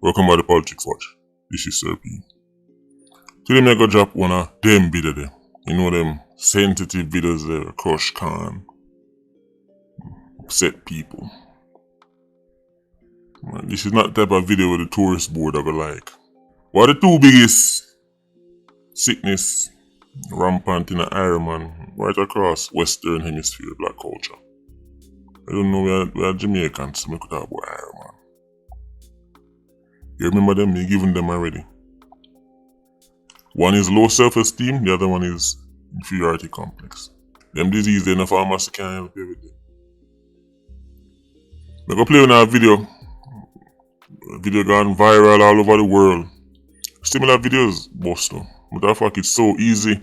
Welcome by the Politricks watch. This is Sir P. Today I go drop one of them videos there. You know them sensitive videos there, crush can upset people. Man, this is not the type of video with the tourist board I go like. What are the two biggest sickness rampant in the Irie, man, right across Western Hemisphere black culture? I don't know, we are Jamaicans, so we could talk about Irie, man. You remember them? You given them already. One is low self-esteem, the other one is inferiority complex. Them diseases in the pharmacy can't help you with them. I'm gonna play on a video. A video gone viral all over the world. Similar videos, boss though. But I fuck it's so easy.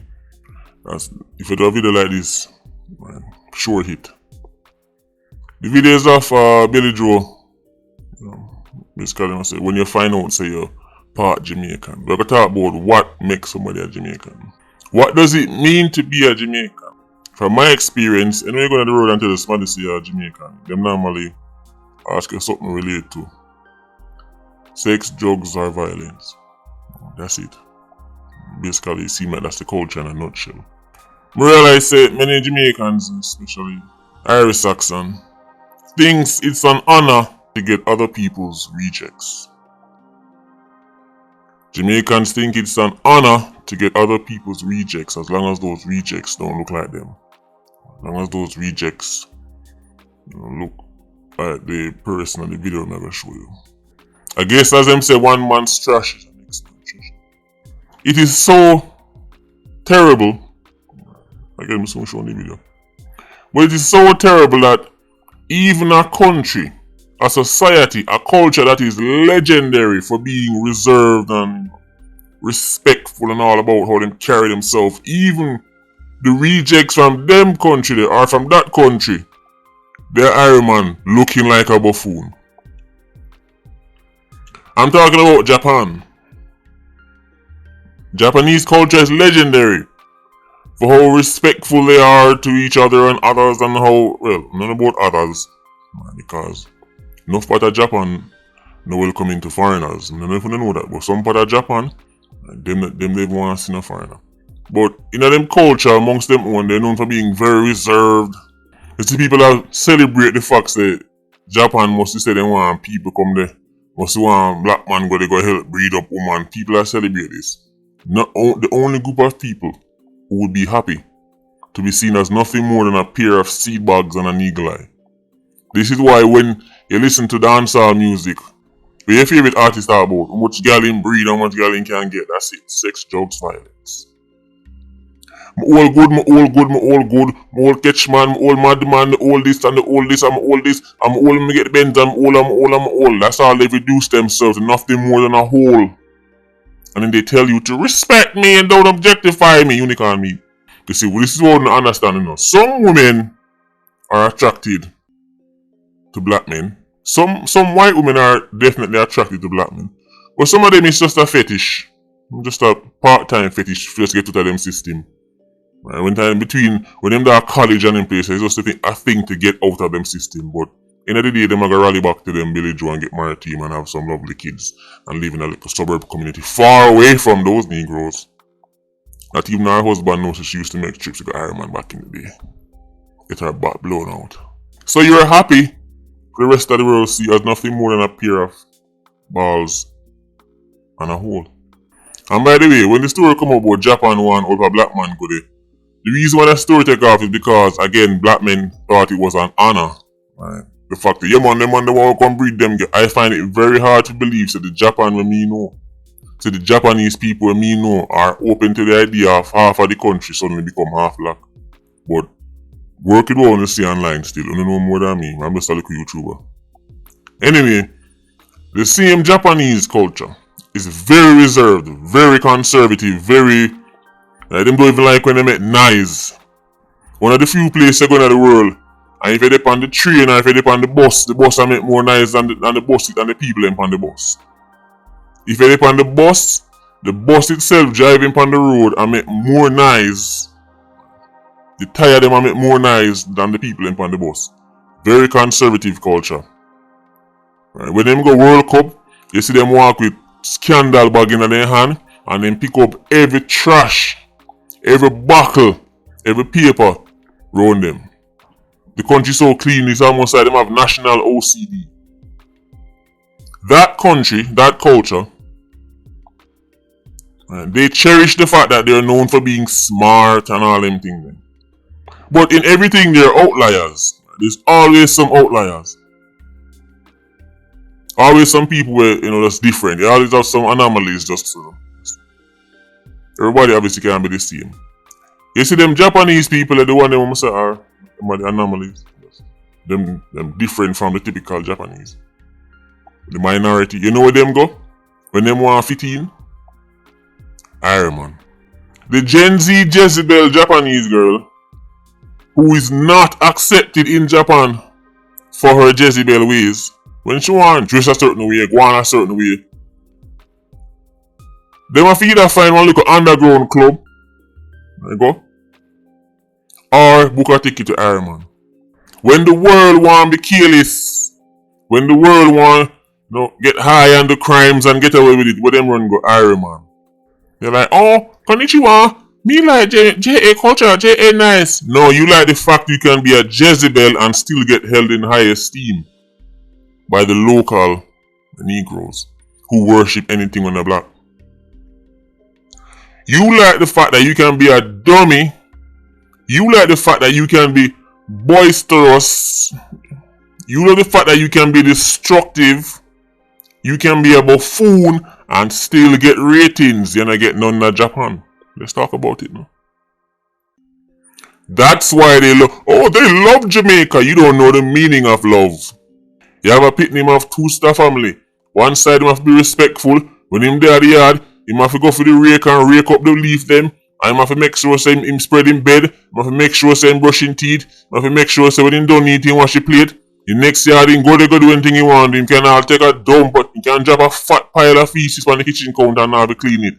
If you do a video like this, man, sure hit. The video is of Billy Joe. Basically, I say when you find out, say you're part Jamaican. We're gonna talk about what makes somebody a Jamaican. What does it mean to be a Jamaican? From my experience, and when you go on the road and tell somebody say you're a Jamaican, them normally ask you something related to sex, drugs, or violence. That's it. Basically, it seems like that's the culture in a nutshell. I realize that many Jamaicans, especially Irish Saxon, thinks it's an honor to get other people's rejects. Jamaicans think it's an honor to get other people's rejects as long as those rejects don't look like them. As long as those rejects look like the person in the video I'm gonna show you. I guess as them say, one man's trash is the next man's treasure. It is so terrible. Again, I'm just gonna show the video. But it is so terrible that even a country, a society, a culture that is legendary for being reserved and respectful and all about how them carry themselves, even the rejects from them country or from that country, they're Irie man looking like a buffoon. I'm talking about Japan. Japanese culture is legendary for how respectful they are to each other and others, and how, well, none about others, because enough part of Japan no welcoming to foreigners. I don't know if you know that, but some part of Japan, them they want to see no foreigner. But in them culture, amongst them own, they're known for being very reserved. You see people that celebrate the fact that Japan must say they want people come there. Must want black man go, they go help breed up woman. People that celebrate this. Not the only group of people who would be happy to be seen as nothing more than a pair of seed bags and an eagle eye. This is why when you listen to dancehall music, what your favorite artist are about, how much girl in breed, how much girl in can get, that's it. Sex, drugs, violence. I'm all good, my all catch man, my all mad man, the all this and the all this, I'm all this, I'm all me get bent, I'm all. That's all they reduce themselves to nothing more than a whole. And then they tell you to respect me and don't objectify me, unicorn me. You see, well, this is what I understand, you know. Some women are attracted to black men. Some white women are definitely attracted to black men. But some of them is just a fetish. Just a part-time fetish, just get out of them system. Right? When them are college and in places, it's just a thing to get out of them system. But end of the day, them are gonna rally back to them Billy Joe and get married to him and have some lovely kids and live in a little suburb community far away from those Negroes. Not even her husband knows that she used to make trips to the Irie man back in the day. Get her back blown out. So you're happy for the rest of the world to see as nothing more than a pair of balls and a hole. And by the way, when the story come up about Japan one over black man go there, the reason why that story take off is because, again, black men thought it was an honor. Right? The fact that, yeah man, them the one come breed them, I find it very hard to believe that the Japan when me know, so the Japanese people when me know are open to the idea of half of the country suddenly become half black. But work it on to see online still, you know more than me, I'm just a little YouTuber. Anyway, the same Japanese culture is very reserved, very conservative, very... them don't even like when they make noise. One of the few places going in the world, and if you dip on the train or if you dip on the bus will make more noise than the bus and the people on the bus. If you dip on the bus itself driving on the road and make more noise. The tire them and make more noise than the people on the bus. Very conservative culture. Right? When them go World Cup, You see them walk with scandal bag in their hand and then pick up every trash, every buckle, every paper round them. The country so clean, it's almost like them have national OCD. That country, that culture, they cherish the fact that they're known for being smart and all them things. But in everything, they're outliers. There's always some outliers. Always some people where, that's different. They always have some anomalies just so. Everybody obviously can't be the same. You see them Japanese people are the one them say are the anomalies. Them different from the typical Japanese. The minority. You know where them go? When them want fit in? Irie, man. The Gen Z Jezebel Japanese girl who is not accepted in Japan for her Jezebel ways. When she want dress a certain way, go on a certain way. They want to either find one little underground club, there you go, or book a ticket to Irie, man. When the world want to be careless, when the world want get high on the crimes and get away with it, where them run go Irie, man. They're like, oh, konnichiwa, me like J.A. culture, J.A. nice. No, you like the fact you can be a Jezebel and still get held in high esteem by the local Negroes who worship anything on the block. You like the fact that you can be a dummy. You like the fact that you can be boisterous. You like the fact that you can be destructive. You can be a buffoon and still get ratings. You're not getting none in Japan. Let's talk about it now. That's why they love Jamaica. You don't know the meaning of love. You have a pit him have two-star family. One side him have to be respectful. When him there at the yard, him have to go for the rake and rake up the leaf them. And him have to make sure say him spread him bed. Him have to make sure say him brushing teeth. Him have to make sure say when him done eating wash the plate. The next yard him go there go do anything he want. Him can all take a dump, but he can drop a fat pile of feces on the kitchen counter and have to clean it.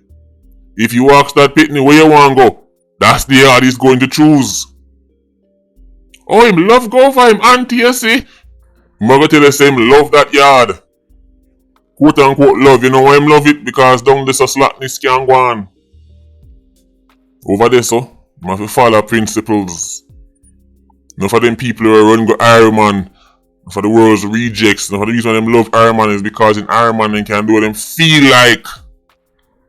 If you ask that pitney where you want to go, that's the yard he's going to choose. Oh, him love go for him auntie, you see. I'm going to tell you, say him love that yard. Quote unquote love. You know why him love it? Because down there so slackness can go on. Over there so, you have to follow principles. None for them people who are run go Irie, man. For the world's rejects. None for the reason them love Irie, man, is because in Irie, man, they can do what them feel like.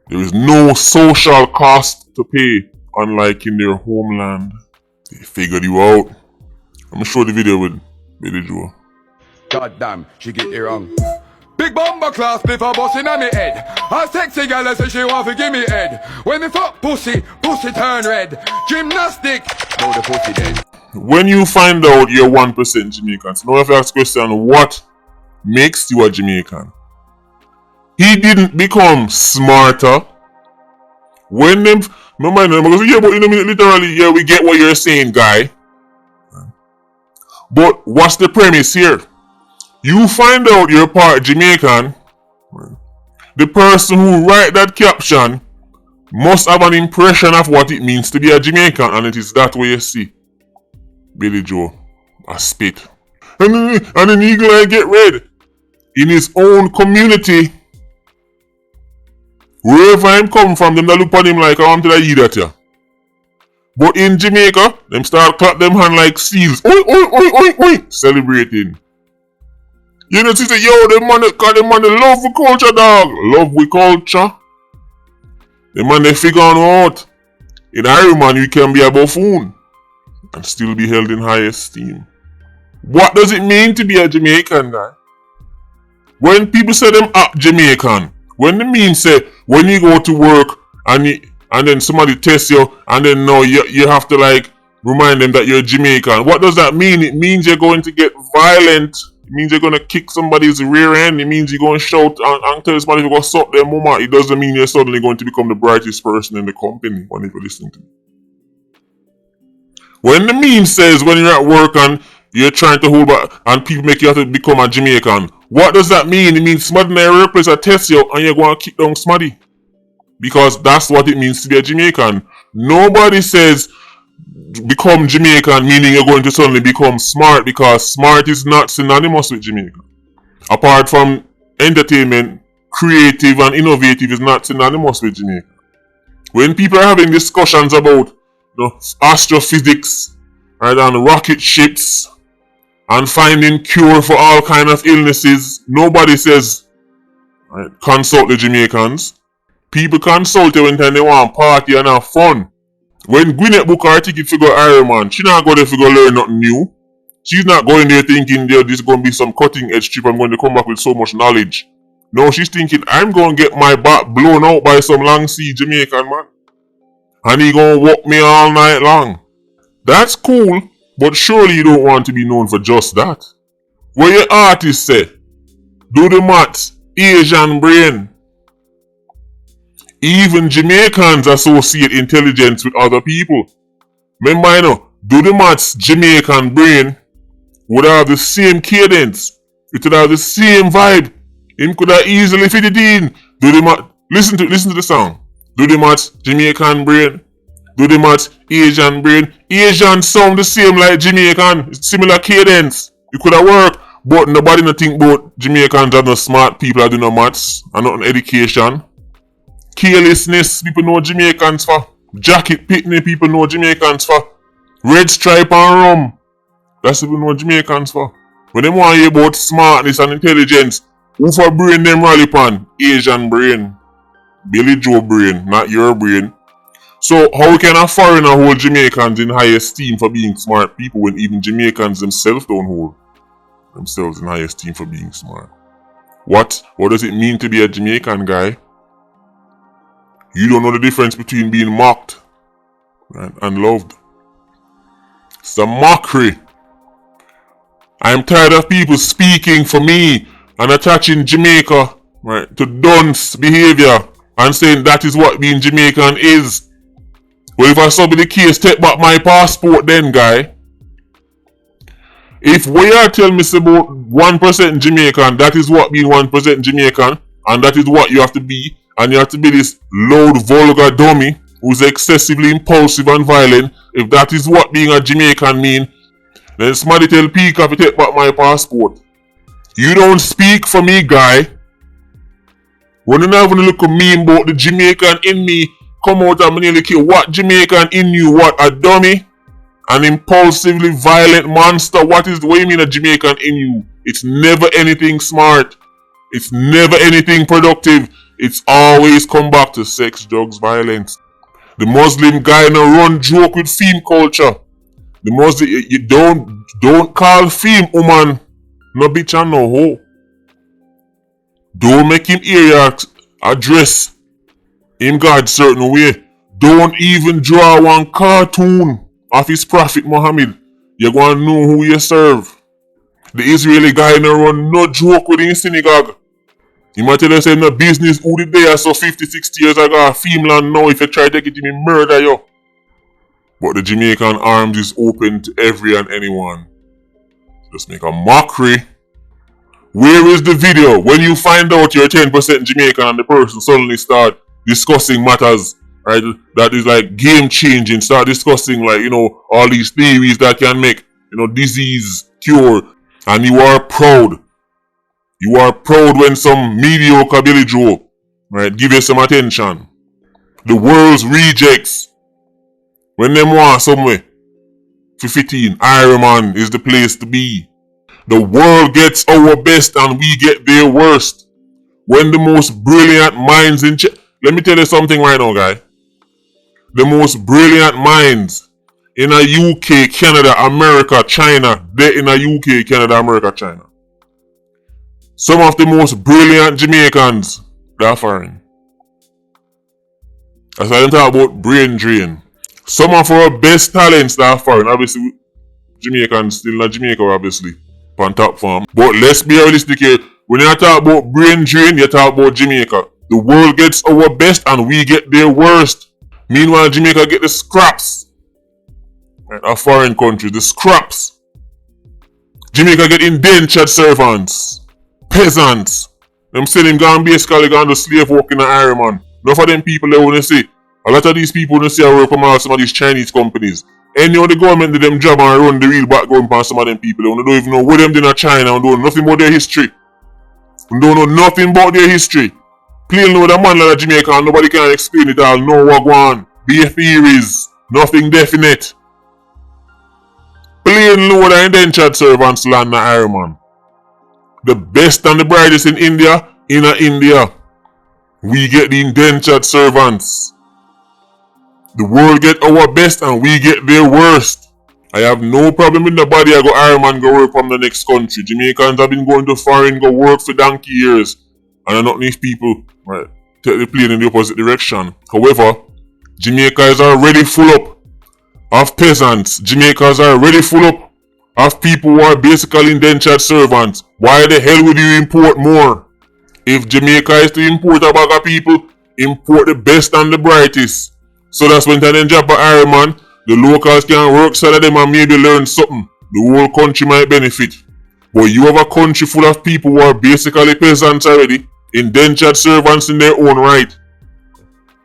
There is no social cost to pay, unlike in their homeland. They figured you out. I'm gonna show the video with Billy Joe. God damn, she get it wrong. Big bomber class, split a bus in on me head. A sexy girl say she want to give me head. When me fuck pussy turn red. Gymnastic, now the pussy dead. When you find out you're 1% Jamaican, so now you have to ask the question, what makes you a Jamaican? He didn't become smarter. When them, no mind them, because yeah, but literally, yeah, we get what you're saying, guy. But what's the premise here? You find out you're part Jamaican. The person who write that caption must have an impression of what it means to be a Jamaican, and it is that way you see Billy Joe a spit. And an eagle eye get red in his own community. Wherever I'm come from, them that look on him like I want to eat at ya. But in Jamaica, them start clap them hand like seals. Oi, oi, oi, oi, oi, celebrating. You know, say, yo, them man love we culture, dog. Love we culture. The man they figure out. In Irie, man, you can be a buffoon and still be held in high esteem. What does it mean to be a Jamaican, guy? When people say them up Jamaican, when the mean say when you go to work and then somebody tests you and then no you have to like remind them that you're Jamaican. What does that mean? It means you're going to get violent. It means you're going to kick somebody's rear end. It means you're going to shout and tell somebody you're going to suck their mama. It doesn't mean you're suddenly going to become the brightest person in the company when you're listening to me. When the meme says when you're at work and you're trying to hold back and people make you have to become a Jamaican, what does that mean? It means somebody in a workplace will test you and you're going to kick down somebody. Because that's what it means to be a Jamaican. Nobody says become Jamaican meaning you're going to suddenly become smart, because smart is not synonymous with Jamaica. Apart from entertainment creative and innovative is not synonymous with Jamaica. When people are having discussions about astrophysics, right, and rocket ships and finding cure for all kind of illnesses, nobody says, right, consult the Jamaicans. People consult you when they want party and have fun. When Gwyneth book her ticket to go Irie, man, she not going there to go learn nothing new. She's not going there thinking this is going to be some cutting edge trip. I'm going to come back with so much knowledge. No, she's thinking I'm going to get my back blown out by some long sea Jamaican man. And he going to walk me all night long. That's cool, but surely you don't want to be known for just that. What your artists say, do the maths, Asian brain. Even Jamaicans associate intelligence with other people. Remember, you know, do the maths, Jamaican brain would have the same cadence. It would have the same vibe. Him could have easily fit it in. Do the maths. Listen to the song. Do the maths, Jamaican brain. Do the maths, Asian brain. Asian sound the same like Jamaican. It's similar cadence. It could have worked. But nobody no think about Jamaicans are no smart people that do no maths and not education. Carelessness, people know Jamaicans for. Jacket pitney, people know Jamaicans for. Red stripe and rum, that's what people know Jamaicans for. When they want to hear about smartness and intelligence, who for brain them rally pan? Asian brain. Billy Joe brain, not your brain. So how can a foreigner hold Jamaicans in high esteem for being smart people when even Jamaicans themselves don't hold themselves in high esteem for being smart? What does it mean to be a Jamaican guy? You don't know the difference between being mocked, right, and loved. It's a mockery. I'm tired of people speaking for me and attaching Jamaica, right, to dunce behavior and saying that is what being Jamaican is. Well, if I saw be the case, take back my passport then, guy. If we are telling me about 1% Jamaican, that is what being 1% Jamaican, and that is what you have to be. And you have to be this loud, vulgar dummy who's excessively impulsive and violent. If that is what being a Jamaican mean, then somebody tell Peacock to take back my passport. You don't speak for me, guy. When you have a look at me about the Jamaican in me, come out and nearly kill. What Jamaican in you? What, a dummy? An impulsively violent monster? What do you mean a Jamaican in you? It's never anything smart. It's never anything productive. It's always come back to sex, drugs, violence. The Muslim guy no run joke with femme culture. The Muslim, you don't call femme woman no bitch and no hoe. Don't make him area address him God certain way. Don't even draw one cartoon of his prophet Muhammad. You're going to know who you serve. The Israeli guy no run no joke with his synagogue. He might tell us in the business who did they so 50, 60 years ago, a female now if you try to take it to me, murder you. But the Jamaican arms is open to every and anyone. Just make a mockery. Where is the video when you find out you're 10% Jamaican and the person suddenly start discussing matters, right, that is like game changing, start discussing like, you know, all these theories that can make, you know, disease cure, and you are proud. You are proud when some mediocre Billy Joe, right, give you some attention. The world's rejects, when them want somewhere for 15, Irie man is the place to be. The world gets our best and we get their worst. When the most brilliant minds in let me tell you something right now, guy. The most brilliant minds in a UK, Canada, America, China, they're in a UK, Canada, America, China. Some of the most brilliant Jamaicans, they're foreign. As I talk about brain drain. Some of our best talents that are foreign. Obviously, Jamaicans still not Jamaica, obviously, on top form. But let's be realistic here. When you talk about brain drain, you talk about Jamaica. The world gets our best and we get their worst. Meanwhile, Jamaica get the scraps. A foreign country, the scraps. Jamaica get indentured servants. Peasants. Them say them gone basically gone to slave work in the Irie, man. Enough of them people they wanna see. A lot of these people wanna see I work from some of these Chinese companies. Any of the government did them job and run the real background for some of them people. They don't even know what them did in China and don't know nothing about their history. They don't know nothing about their history. Plain know the man like Jamaica and nobody can explain it all. No what go on. Bare theories. Nothing definite. Plain know the indentured servants land the Irie man. The best and the brightest in India, India. We get the indentured servants. The world get our best and we get their worst. I have no problem with nobody I go Irie man go work from the next country. Jamaicans have been going to foreign go work for donkey years. And are not these people right take the plane in the opposite direction. However, Jamaica is already full up of peasants. Jamaica is already full up of people who are basically indentured servants. Why the hell would you import more? If Jamaica is to import a bag of people, import the best and the brightest. So that's when they drop a Irie man, the locals can work so that them and maybe learn something. The whole country might benefit. But you have a country full of people who are basically peasants already, indentured servants in their own right.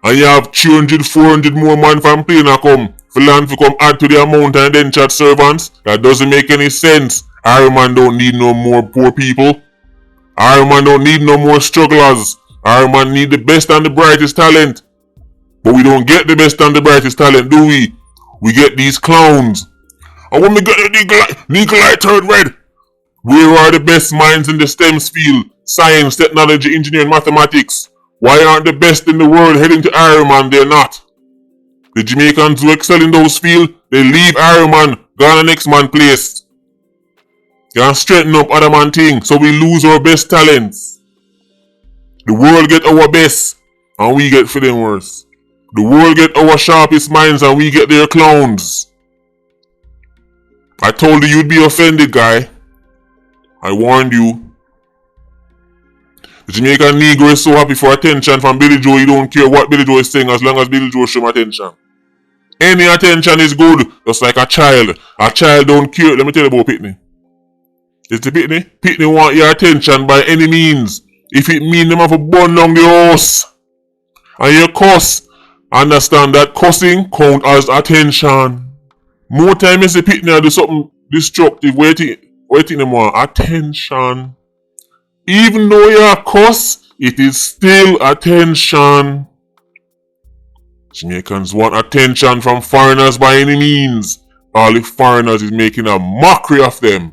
And you have 300, 400 more man from plane come for land to come add to the amount of indentured servants. That doesn't make any sense. Irie man don't need no more poor people. Irie man don't need no more strugglers. Irie man need the best and the brightest talent. But we don't get the best and the brightest talent, do we? We get these clowns. And when we get the legal light turned red, where are the best minds in the STEM field? Science, technology, engineering, mathematics. Why aren't the best in the world heading to Irie man? They're not. The Jamaicans who excel in those fields, they leave Irie man, go on the next man place. They can straighten up other man thing, so we lose our best talents. The world get our best, and we get for them worse. The world get our sharpest minds, and we get their clowns. I told you you'd be offended, guy. I warned you. The Jamaican Negro is so happy for attention from Billy Joe, he don't care what Billy Joe is saying as long as Billy Joe show him attention. Any attention is good, just like a child. A child don't care. Let me tell you about Pitney. It's the Pitney. Pitney want your attention by any means. If it mean them have to burn down the house. And you cuss. Understand that cussing count as attention. More time you see Pitney do something destructive, waiting them want attention. Even though you're a cuss, it is still attention. Jamaicans want attention from foreigners by any means. All the foreigners is making a mockery of them.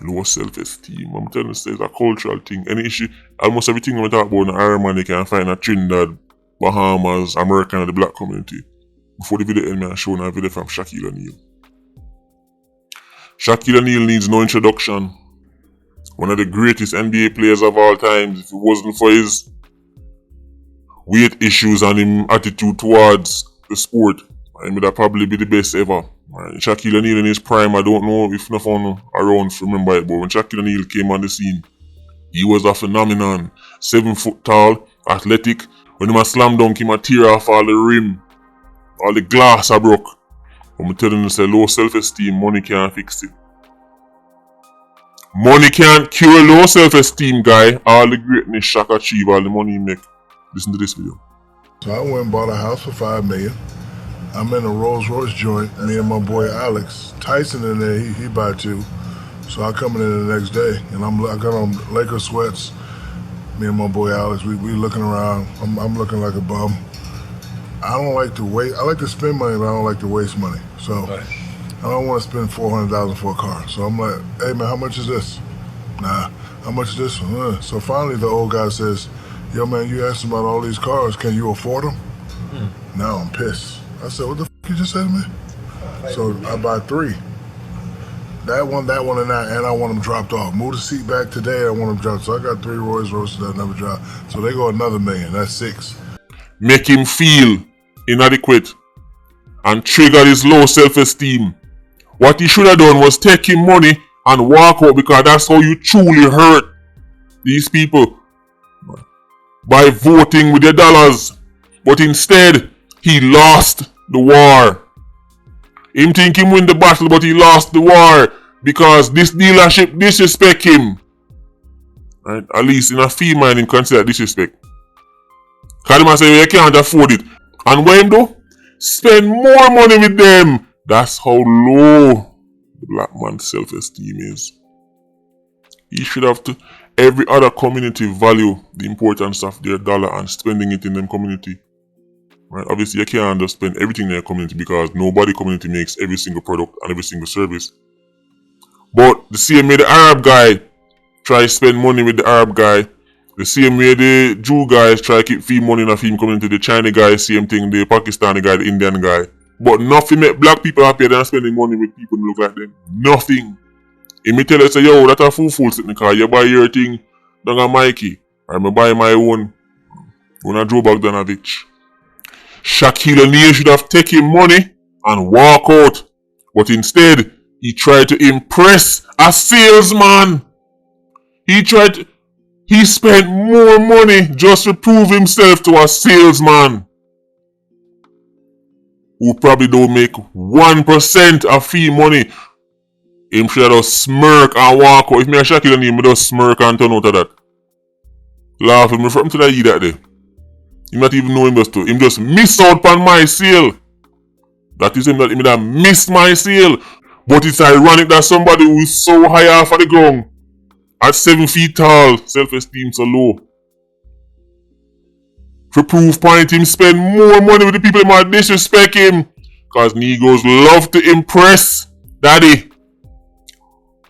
Low self-esteem. I'm telling you, it's a cultural thing. Any issue, almost everything we talk about in Irie man, you can find in Trinidad, Bahamas, American, and the black community. Before the video end, I'm showing a video from Shaquille O'Neal. Shaquille O'Neal needs no introduction. One of the greatest NBA players of all time. If it wasn't for his weight issues and his attitude towards the sport, I mean, that probably be the best ever. Shaquille O'Neal in his prime, I don't know if nothing around to remember it, but when Shaquille O'Neal came on the scene, he was a phenomenon. 7 foot tall, athletic. When he slam dunk, he tear off all the rim, all the glass I broke. I'm telling you, say low self-esteem, money can't fix it. Money can't cure low self-esteem, guy. All the greatness Shaq achieve, all the money he make. Listen to this video. So I went and bought a house for $5 million. I'm in a Rolls Royce joint, me and my boy Alex. Tyson in there, he buy 2. So I come in the next day, and I got on Laker sweats. Me and my boy Alex, we looking around. I'm looking like a bum. I don't like to waste. I like to spend money, but I don't like to waste money. So I don't want to spend $400,000 for a car. So I'm like, hey man, how much is this? Nah, how much is this? So finally the old guy says, yo man, you asked about all these cars. Can you afford them? Now I'm pissed. I said, what the f you just said to me? So I buy 3. That one, and that, and I want them dropped off. Move the seat back today, I want them dropped. So I got 3 Rolls Royces that never dropped. So they go another $1 million. That's 6. Make him feel inadequate and trigger his low self-esteem. What he should have done was take him money and walk out, because that's how you truly hurt these people. By voting with your dollars. But instead, he lost the war. Him think him win the battle, but he lost the war because this dealership disrespect him. Right? At least in a fee mind, him consider disrespect. Because him say, you can't afford it. And what him do? Spend more money with them. That's how low the black man's self-esteem is. He should have to. Every other community value the importance of their dollar and spending it in them community. Right? Obviously, you can't just spend everything in their community because nobody community makes every single product and every single service. But the same way the Arab guy try to spend money with the Arab guy, the same way the Jew guys try to keep free money in a film community, the Chinese guy, same thing, the Pakistani guy, the Indian guy. But nothing make black people happier than spending money with people who look like them. Nothing. If me tell you, say, yo, that's a fool sitting in the car, you buy your thing, down a Mikey, or I buy my own a Joe Bogdanovich. Shaquille O'Neal should have taken money and walk out. But instead, he tried to impress a salesman. He spent more money just to prove himself to a salesman who probably don't make 1% of fee money. Him should have smirk and walk out. If me a Shaquille O'Neal, me just smirk and turn out of that. Laugh at me from to the that day. Him not even know him just to. Him just miss out on my sale. That is him that missed my sale. But it's ironic that somebody who is so high off of the ground, at 7 feet tall, self-esteem so low. For proof point, him spend more money with the people who might disrespect him. Cause Negroes love to impress. Daddy,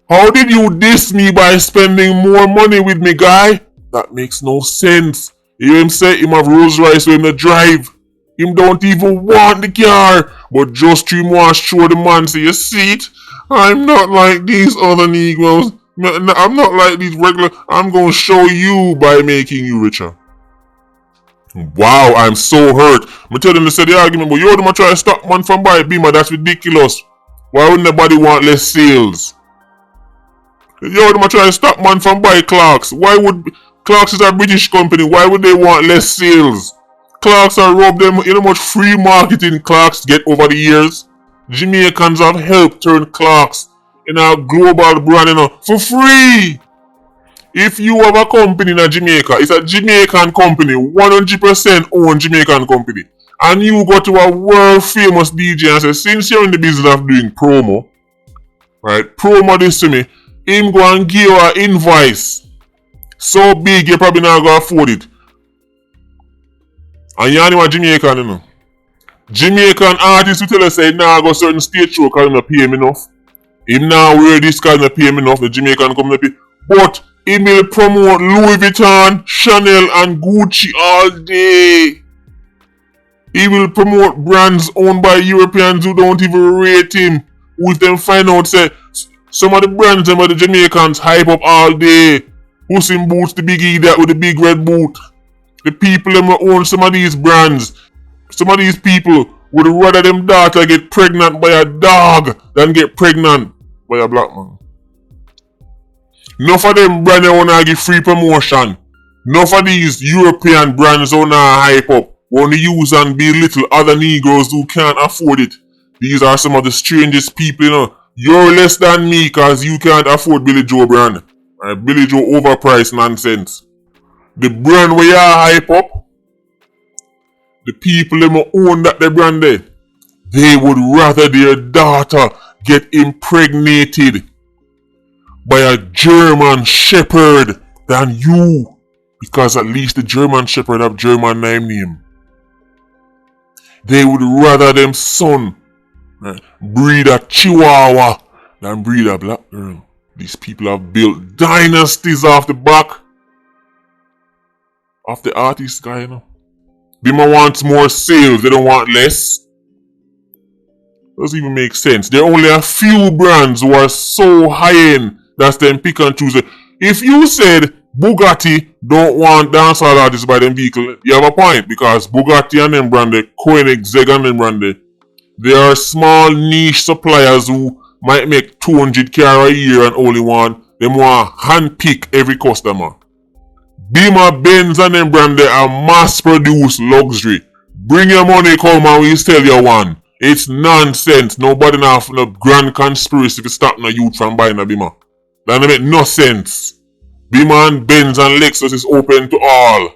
how did you diss me by spending more money with me, guy? That makes no sense. You him say him have Rolls Royce when they drive. Him don't even want the car. But just him want to show the man, say, you see it? I'm not like these other Negroes. I'm not like these regular. I'm going to show you by making you richer. Wow, I'm so hurt. I tell them to say the argument, but you them try to stop man from buying Beamer. That's ridiculous. Why wouldn't nobody want less sales? You them try to stop man from buying Clarks. Why would Clarks is a British company? Why would they want less sales? Clarks are robbed them. You know how much free marketing Clarks get over the years? Jamaicans have helped turn Clarks in a global brand, for free. If you have a company in Jamaica, it's a Jamaican company, 100% owned Jamaican company, and you go to a world famous DJ and say, since you're in the business of doing promo, right, promo this to me, him go and give you an invoice so big you probably not going to afford it. And you know Jamaican, you know. Jamaican artists will tell us say, nah, go certain stage show because he not pay him enough. Him now wear this because he not pay him enough, the Jamaican come to pay. But he will promote Louis Vuitton, Chanel and Gucci all day. He will promote brands owned by Europeans who don't even rate him. Who them find out say, some of the brands them of the Jamaicans hype up all day. Puss in Boots, the big idiot with the big red boot. The people them own some of these brands. Some of these people would rather them daughter get pregnant by a dog than get pregnant by a black man. Enough of them brands wanna give free promotion. Enough of these European brands wanna hype up, wanna use and belittle other Negroes who can't afford it. These are some of the strangest people, you know. You're less than me cause you can't afford Billy Joe brand. Right? Billy Joe overpriced nonsense. The brand where you hype up, the people them own that the brand there, they would rather their daughter get impregnated by a German shepherd than you, because at least the German shepherd have German name. They would rather them son breed a Chihuahua than breed a black girl. These people have built dynasties off the back of the artist guy, you know. Bima wants more sales, they don't want less. Doesn't even make sense. There are only a few brands who are so high-end that's them pick and choose. If you said Bugatti don't want dancehall artists by them vehicle, you have a point, because Bugatti and them brand, Koenigsegg and them brand, they are small niche suppliers who might make 200 car a year and only want hand-pick every customer. Beamer, Benz and them brand, they are mass-produced luxury. Bring your money, come and we sell you one. It's nonsense. Nobody have no grand conspiracy to stop no youth from buying a Beamer. That don't make no sense. Beamer and Benz and Lexus is open to all.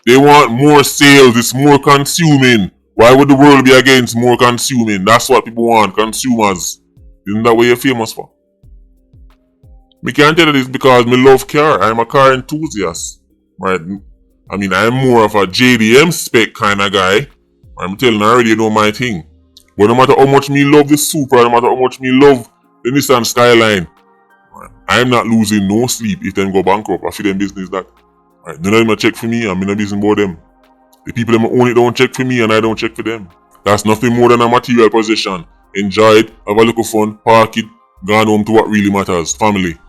They want more sales. It's more consuming. Why would the world be against more consuming? That's what people want. Consumers. Isn't that what you're famous for? Me can't tell you this because me love car. I'm a car enthusiast. Right? I mean, I'm more of a JDM spec kind of guy. I'm telling you already, you know my thing. But no matter how much me love the Supra, no matter how much me love the Nissan Skyline, I'm not losing no sleep if them go bankrupt. I feel them business that. Right? None of them check for me, I'm in a business about them. The people that own it don't check for me and I don't check for them. That's nothing more than a material possession. Enjoy it, have a little fun, park it, gone home to what really matters, family.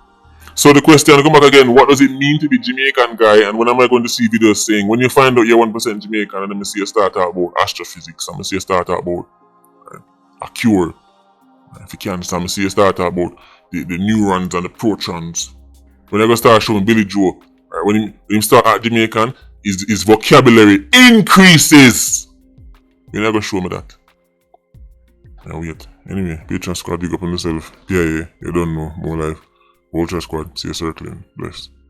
So the question, come back again, what does it mean to be Jamaican guy? And when am I going to see videos saying, when you find out you're 1% Jamaican, and then I see a start out about astrophysics, I'm going to see a start out about a cure. If you can't understand, I'm going to see a start out about the neurons and the protons. When I go start showing Billy Joe, when he start at Jamaican, his vocabulary increases. You're not going to show me that. Now wait. Anyway, Patreon squad, big up on yourself. Yeah, you don't know. More life. Vulture squad, see you circling. Bless.